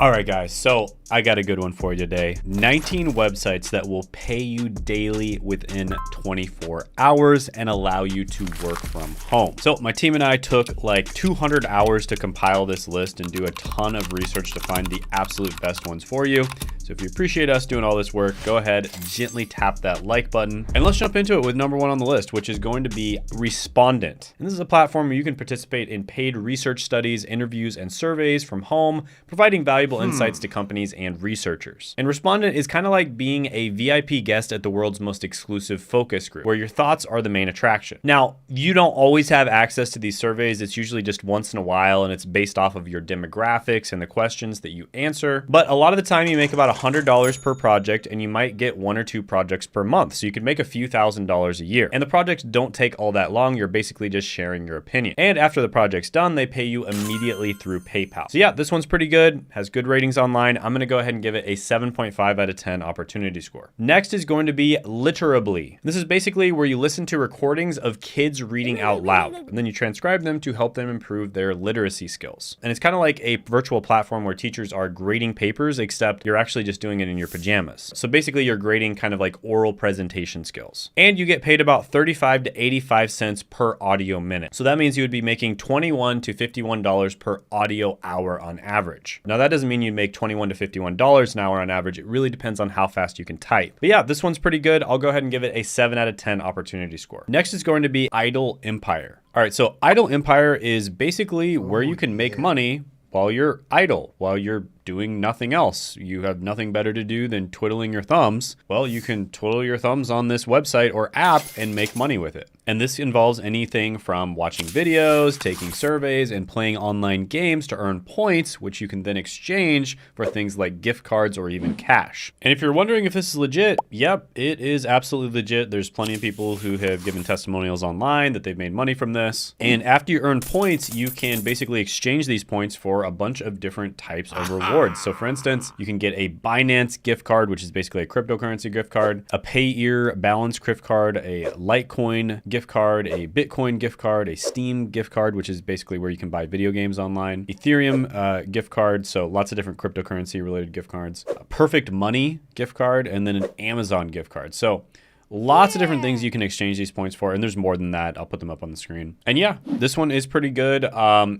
All right, guys, so I got a good one for you today. 19 websites that will pay you daily within 24 hours and allow you to work from home. So my team and I took like 200 hours to compile this list and do a ton of research to find the absolute best ones for you. So if you appreciate us doing all this work, go ahead, gently tap that like button, and let's jump into it with number one on the list, which is going to be Respondent. And this is a platform where you can participate in paid research studies, interviews, and surveys from home, providing valuable insights to companies and researchers. And Respondent is kind of like being a VIP guest at the world's most exclusive focus group, where your thoughts are the main attraction. Now, you don't always have access to these surveys. It's usually just once in a while, and it's based off of your demographics and the questions that you answer. But a lot of the time you make about $100 per project, and you might get 1 or 2 projects per month. So you could make a few $1,000s a year. And the projects don't take all that long. You're basically just sharing your opinion. And after the project's done, they pay you immediately through PayPal. So yeah, this one's pretty good, has good ratings online. I'm gonna go ahead and give it a 7.5 out of 10 opportunity score. Next is going to be Literably. This is basically where you listen to recordings of kids reading out loud, and then you transcribe them to help them improve their literacy skills. And it's kind of like a virtual platform where teachers are grading papers, except you're actually just doing it in your pajamas. So basically you're grading kind of like oral presentation skills. And you get paid about 35 to 85 cents per audio minute. So that means you would be making $21 to $51 per audio hour on average. Now that doesn't mean you make $21 to $51 an hour on average. It really depends on how fast you can type. But yeah, this one's pretty good. I'll go ahead and give it a 7 out of 10 opportunity score. Next is going to be Idle Empire. All right, so Idle Empire is basically where you can make money while you're idle, while you're doing nothing else. You have nothing better to do than twiddling your thumbs. Well, you can twiddle your thumbs on this website or app and make money with it. And this involves anything from watching videos, taking surveys, and playing online games to earn points, which you can then exchange for things like gift cards or even cash. And if you're wondering if this is legit, yep, it is absolutely legit. There's plenty of people who have given testimonials online that they've made money from this. And after you earn points, you can basically exchange these points for a bunch of different types of rewards. So for instance, you can get a Binance gift card, which is basically a cryptocurrency gift card, a Payeer balance gift card, a Litecoin gift card, a Bitcoin gift card, a Steam gift card, which is basically where you can buy video games online, Ethereum gift card, so lots of different cryptocurrency related gift cards, a Perfect Money gift card, and then an Amazon gift card. So lots of different things you can exchange these points for, and there's more than that. I'll put them up on the screen. And yeah, this one is pretty good.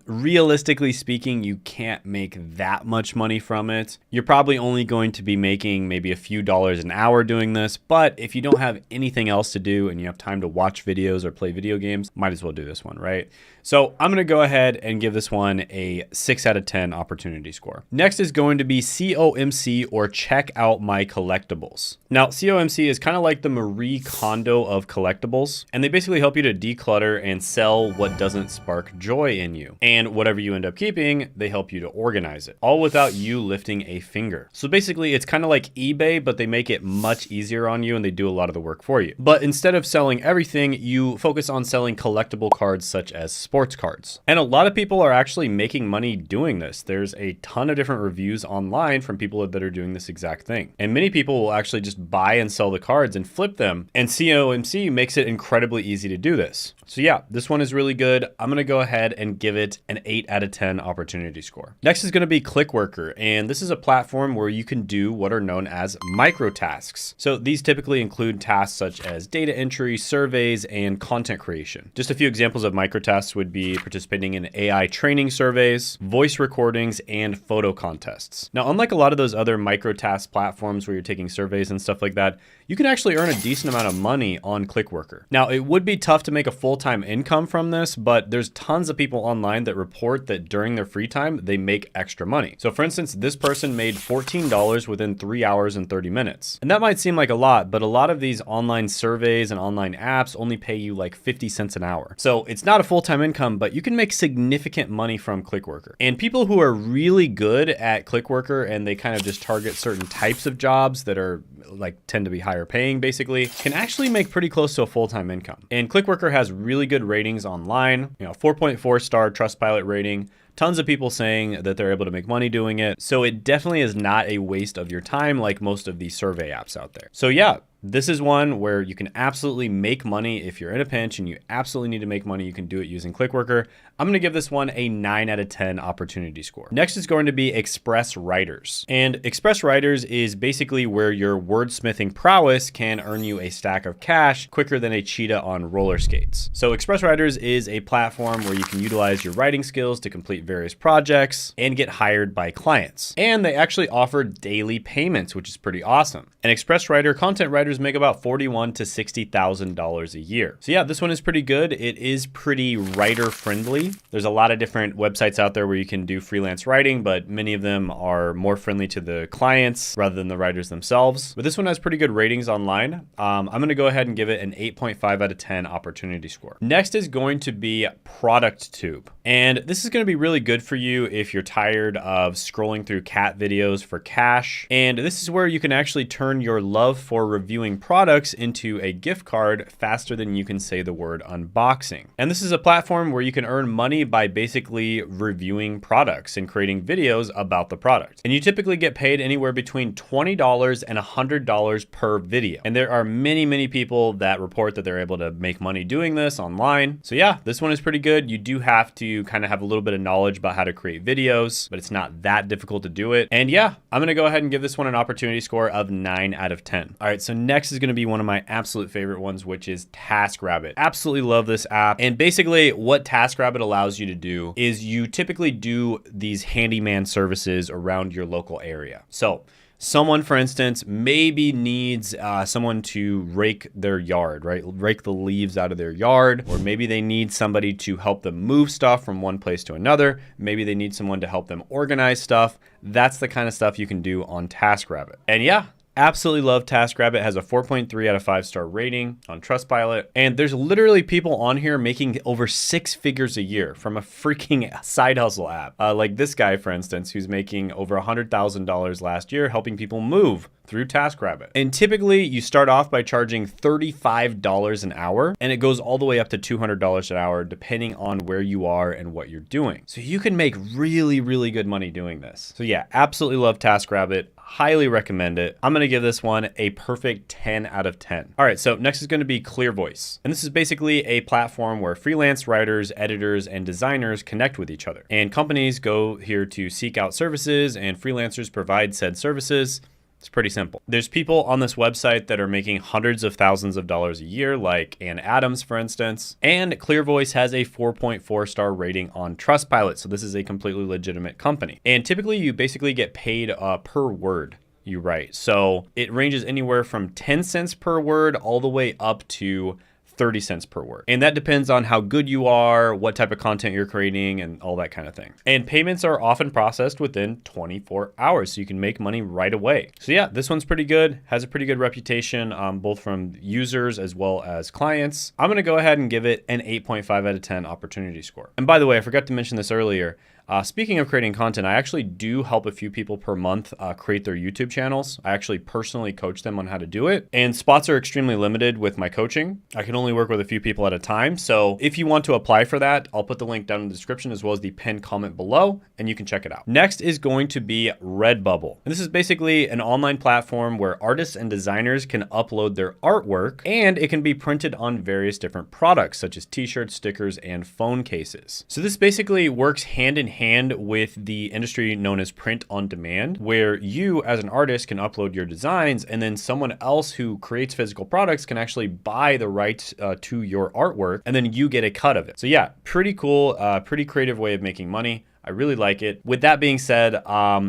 Realistically speaking, you can't make that much money from it. You're probably only going to be making maybe a few dollars an hour doing this, but if you don't have anything else to do and you have time to watch videos or play video games, might as well do this one, right? So I'm gonna go ahead and give this one a 6 out of 10 opportunity score. Next is going to be COMC, or Check Out My Collectibles. Now, COMC is kind of like the Marie Kondo of collectibles, and they basically help you to declutter and sell what doesn't spark joy in you. And whatever you end up keeping, they help you to organize it, all without you lifting a finger. So basically it's kind of like eBay, but they make it much easier on you and they do a lot of the work for you. But instead of selling everything, you focus on selling collectible cards such as sports cards. And a lot of people are actually making money doing this. There's a ton of different reviews online from people that are doing this exact thing. And many people will actually just buy and sell the cards and flip them. And COMC makes it incredibly easy to do this. So yeah, this one is really good. I'm gonna go ahead and give it an 8 out of 10 opportunity score. Next is gonna be Clickworker, and this is a platform where you can do what are known as micro tasks. So these typically include tasks such as data entry, surveys, and content creation. Just a few examples of micro tasks would be participating in AI training surveys, voice recordings, and photo contests. Now, unlike a lot of those other micro task platforms where you're taking surveys and stuff like that, you can actually earn a decent amount of money on Clickworker. Now, it would be tough to make a full-time income from this, but there's tons of people online that report that during their free time, they make extra money. So for instance, this person made $14 within 3 hours and 30 minutes. And that might seem like a lot, but a lot of these online surveys and online apps only pay you like 50 cents an hour. So it's not a full-time income, but you can make significant money from Clickworker. And people who are really good at Clickworker and they kind of just target certain types of jobs that are like tend to be higher paying basically, can actually make pretty close to a full-time income. And Clickworker has really good ratings online, 4.4 star Trustpilot rating, tons of people saying that they're able to make money doing it. So it definitely is not a waste of your time like most of these survey apps out there. So yeah, This is one where you can absolutely make money if you're in a pinch and you absolutely need to make money. You can do it using ClickWorker. I'm going to give this one a 9 out of 10 opportunity score. Next is going to be Express Writers. And Express Writers is basically where your wordsmithing prowess can earn you a stack of cash quicker than a cheetah on roller skates. So Express Writers is a platform where you can utilize your writing skills to complete various projects and get hired by clients. And they actually offer daily payments, which is pretty awesome. And Express Writer content writers make about $41,000 to $60,000 a year. So yeah, this one is pretty good. It is pretty writer friendly. There's a lot of different websites out there where you can do freelance writing, but many of them are more friendly to the clients rather than the writers themselves. But this one has pretty good ratings online. I'm going to go ahead and give it an 8.5 out of 10 opportunity score. Next is going to be ProductTube. And this is going to be really good for you if you're tired of scrolling through cat videos for cash. And this is where you can actually turn your love for reviewing products into a gift card faster than you can say the word unboxing. And this is a platform where you can earn money by basically reviewing products and creating videos about the product. And you typically get paid anywhere between $20 and $100 per video. And there are many people that report that they're able to make money doing this online. So yeah, this one is pretty good. You do have to kind of have a little bit of knowledge about how to create videos, but it's not that difficult to do it. And yeah, I'm going to go ahead and give this one an opportunity score of 9 out of 10. All right, so next is going to be one of my absolute favorite ones, which is TaskRabbit. Absolutely love this app. And basically what TaskRabbit allows you to do is you typically do these handyman services around your local area. So someone, for instance, maybe needs someone to rake their yard, right? Rake the leaves out of their yard, or maybe they need somebody to help them move stuff from one place to another. Maybe they need someone to help them organize stuff. That's the kind of stuff you can do on TaskRabbit. And yeah, absolutely love TaskRabbit. It has a 4.3 out of 5-star rating on Trustpilot. And there's literally people on here making over 6 figures a year from a freaking side hustle app. Like this guy, for instance, who's making over $100,000 last year helping people move through TaskRabbit. And typically you start off by charging $35 an hour, and it goes all the way up to $200 an hour depending on where you are and what you're doing. So you can make really good money doing this. So yeah, absolutely love TaskRabbit. Highly recommend it. I'm going to give this one a perfect 10 out of 10. All right, so next is going to be ClearVoice. And this is basically a platform where freelance writers, editors, and designers connect with each other. And companies go here to seek out services, and freelancers provide said services. It's pretty simple. There's people on this website that are making hundreds of thousands of dollars a year, like Ann Adams, for instance. And ClearVoice has a 4.4-star rating on Trustpilot. So this is a completely legitimate company. And typically you basically get paid per word you write. So it ranges anywhere from 10 cents per word all the way up to 30 cents per word. And that depends on how good you are, what type of content you're creating, and all that kind of thing. And payments are often processed within 24 hours, so you can make money right away. So yeah, this one's pretty good, has a pretty good reputation, both from users as well as clients. I'm gonna go ahead and give it an 8.5 out of 10 opportunity score. And by the way, I forgot to mention this earlier. Speaking of creating content, I actually do help a few people per month create their YouTube channels. I actually personally coach them on how to do it. And spots are extremely limited with my coaching. I can only work with a few people at a time. So if you want to apply for that, I'll put the link down in the description as well as the pinned comment below, and you can check it out. Next is going to be Redbubble. And this is basically an online platform where artists and designers can upload their artwork, and it can be printed on various different products such as t-shirts, stickers, and phone cases. So this basically works hand in hand with the industry known as print on demand, where you as an artist can upload your designs, and then someone else who creates physical products can actually buy the rights to your artwork, and then you get a cut of it. So yeah, pretty cool, pretty creative way of making money. I really like it. With that being said,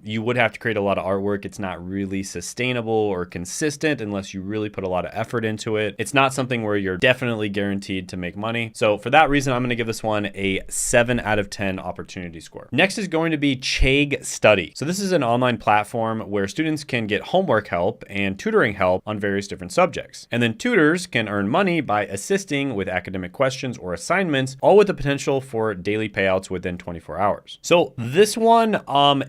you would have to create a lot of artwork. It's not really sustainable or consistent unless you really put a lot of effort into it. It's not something where you're definitely guaranteed to make money. So for that reason, I'm going to give this one a 7 out of 10 opportunity score. Next is going to be Chegg Study. So this is an online platform where students can get homework help and tutoring help on various different subjects. And then tutors can earn money by assisting with academic questions or assignments, all with the potential for daily payouts within 24 hours. So this one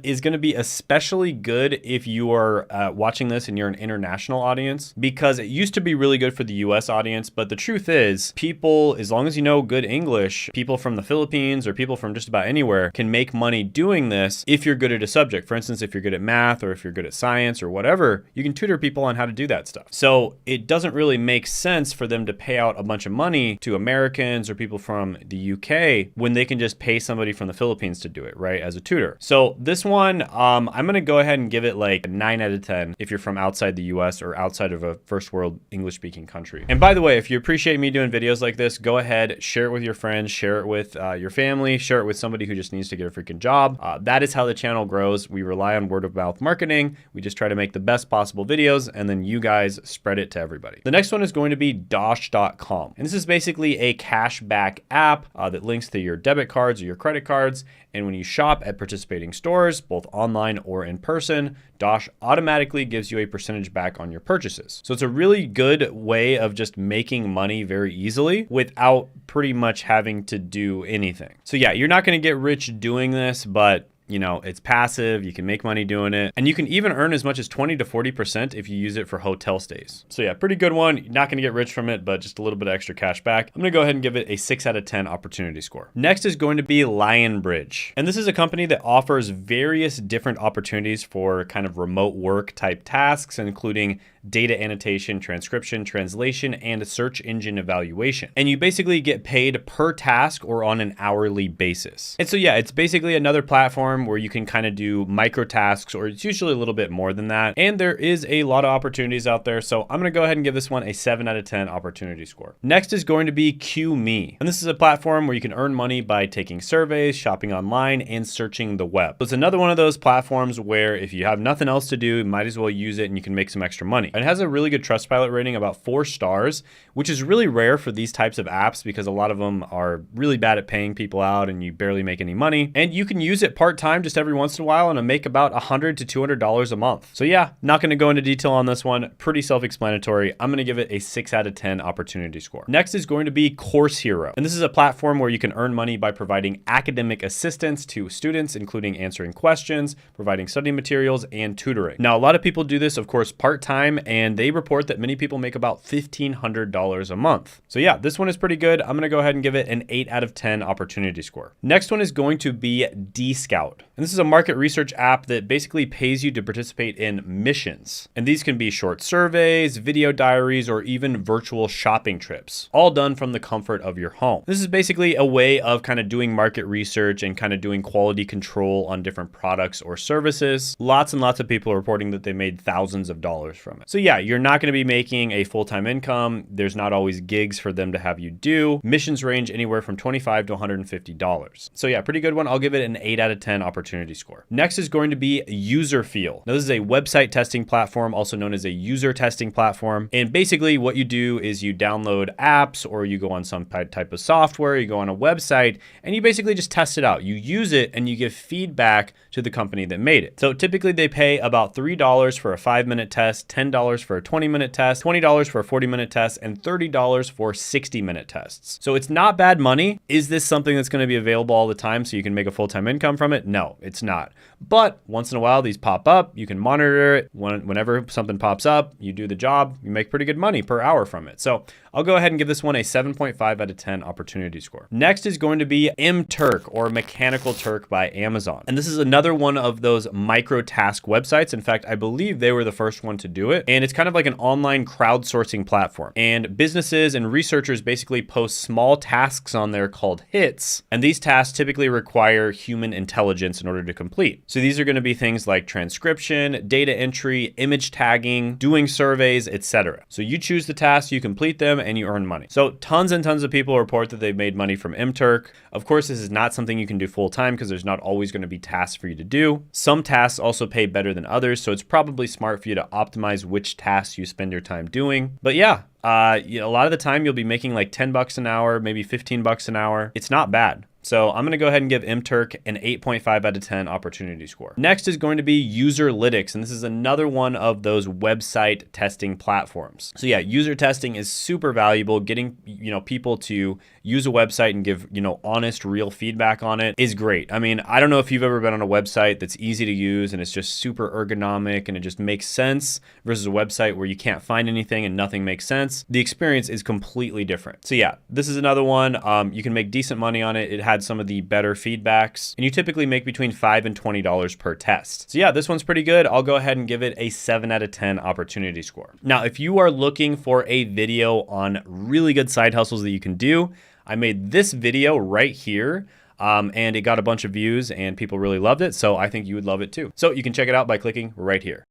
is going to be especially good if you are watching this and you're an international audience, because it used to be really good for the US audience. But the truth is, people, as long as you know good English, people from the Philippines or people from just about anywhere can make money doing this if you're good at a subject. For instance, if you're good at math or if you're good at science or whatever, you can tutor people on how to do that stuff. So it doesn't really make sense for them to pay out a bunch of money to Americans or people from the UK when they can just pay somebody from the Philippines to do it, right, as a tutor. So this one, I'm going to go ahead and give it like a 9 out of 10 if you're from outside the US or outside of a first world English speaking country. And by the way, if you appreciate me doing videos like this, go ahead, share it with your friends, share it with your family, share it with somebody who just needs to get a freaking job. That is how the channel grows. We rely on word of mouth marketing. We just try to make the best possible videos, and then you guys spread it to everybody. The next one is going to be Dosh.com. And this is basically a cash back app that links to your debit cards or your credit cards. And when you shop at participating stores, both online or in person, Dosh automatically gives you a percentage back on your purchases. So it's a really good way of just making money very easily without pretty much having to do anything. So yeah, you're not going to get rich doing this, but you know, it's passive, you can make money doing it, and you can even earn as much as 20 to 40% if you use it for hotel stays. So yeah, pretty good one. You're not gonna get rich from it, but just a little bit of extra cash back. I'm gonna go ahead and give it a 6 out of 10 opportunity score. Next is going to be Lionbridge. And this is a company that offers various different opportunities for kind of remote work type tasks, including data annotation, transcription, translation, and search engine evaluation. And you basically get paid per task or on an hourly basis. And so yeah, it's basically another platform where you can kind of do micro tasks, or it's usually a little bit more than that. And there is a lot of opportunities out there. So I'm gonna go ahead and give this one a 7 out of 10 opportunity score. Next is going to be QMe. And this is a platform where you can earn money by taking surveys, shopping online, and searching the web. So it's another one of those platforms where if you have nothing else to do, you might as well use it and you can make some extra money. It has a really good Trustpilot rating, about 4 stars, which is really rare for these types of apps because a lot of them are really bad at paying people out and you barely make any money. And you can use it part-time just every once in a while and make about $100 to $200 a month. So yeah, not going to go into detail on this one. Pretty self-explanatory. I'm going to give it a 6 out of 10 opportunity score. Next is going to be Course Hero. And this is a platform where you can earn money by providing academic assistance to students, including answering questions, providing study materials, and tutoring. Now, a lot of people do this, of course, part-time, and they report that many people make about $1,500 a month. So yeah, this one is pretty good. I'm going to go ahead and give it an 8 out of 10 opportunity score. Next one is going to be Dscout. And this is a market research app that basically pays you to participate in missions. And these can be short surveys, video diaries, or even virtual shopping trips, all done from the comfort of your home. This is basically a way of kind of doing market research and kind of doing quality control on different products or services. Lots and lots of people are reporting that they made thousands of dollars from it. So yeah, you're not going to be making a full-time income. There's not always gigs for them to have you do. Missions range anywhere from $25 to $150. So yeah, pretty good one. I'll give it an 8 out of 10 opportunity score. Next is going to be Userfeel. Now this is a website testing platform, also known as a user testing platform. And basically what you do is you download apps or you go on some type of software, you go on a website, and you basically just test it out. You use it and you give feedback to the company that made it. So typically they pay about $3 for a 5-minute test, $10 for a 20-minute test, $20 for a 40-minute test, and $30 for 60-minute tests. So it's not bad money. Is this something that's going to be available all the time so you can make a full-time income from it? No, it's not. But once in a while, these pop up. You can monitor it. Whenever something pops up, you do the job, you make pretty good money per hour from it. So I'll go ahead and give this one a 7.5 out of 10 opportunity score. Next is going to be MTurk, or Mechanical Turk by Amazon. And this is another one of those micro task websites. In fact, I believe they were the first one to do it. And it's kind of like an online crowdsourcing platform. And businesses and researchers basically post small tasks on there called hits. And these tasks typically require human intelligence in order to complete. So these are going to be things like transcription, data entry, image tagging, doing surveys, etc. So you choose the tasks, you complete them, and you earn money. So tons and tons of people report that they've made money from MTurk. Of course, this is not something you can do full time because there's not always going to be tasks for you to do. Some tasks also pay better than others, so it's probably smart for you to optimize which tasks you spend your time doing. But yeah, a lot of the time you'll be making like $10 an hour, maybe $15 an hour. It's not bad. So I'm going to go ahead and give Mturk an 8.5 out of 10 opportunity score. Next is going to be Userlytics, and this is another one of those website testing platforms. So yeah, user testing is super valuable. Getting, people to use a website and give, honest, real feedback on it is great. I mean, I don't know if you've ever been on a website that's easy to use and it's just super ergonomic and it just makes sense versus a website where you can't find anything and nothing makes sense. The experience is completely different. So yeah, this is another one. You can make decent money on it. It had some of the better feedbacks, and you typically make between $5 and $20 per test. So yeah, this one's pretty good. I'll go ahead and give it a 7 out of 10 opportunity score. Now, if you are looking for a video on really good side hustles that you can do, I made this video right here. And it got a bunch of views and people really loved it. So I think you would love it too. So you can check it out by clicking right here.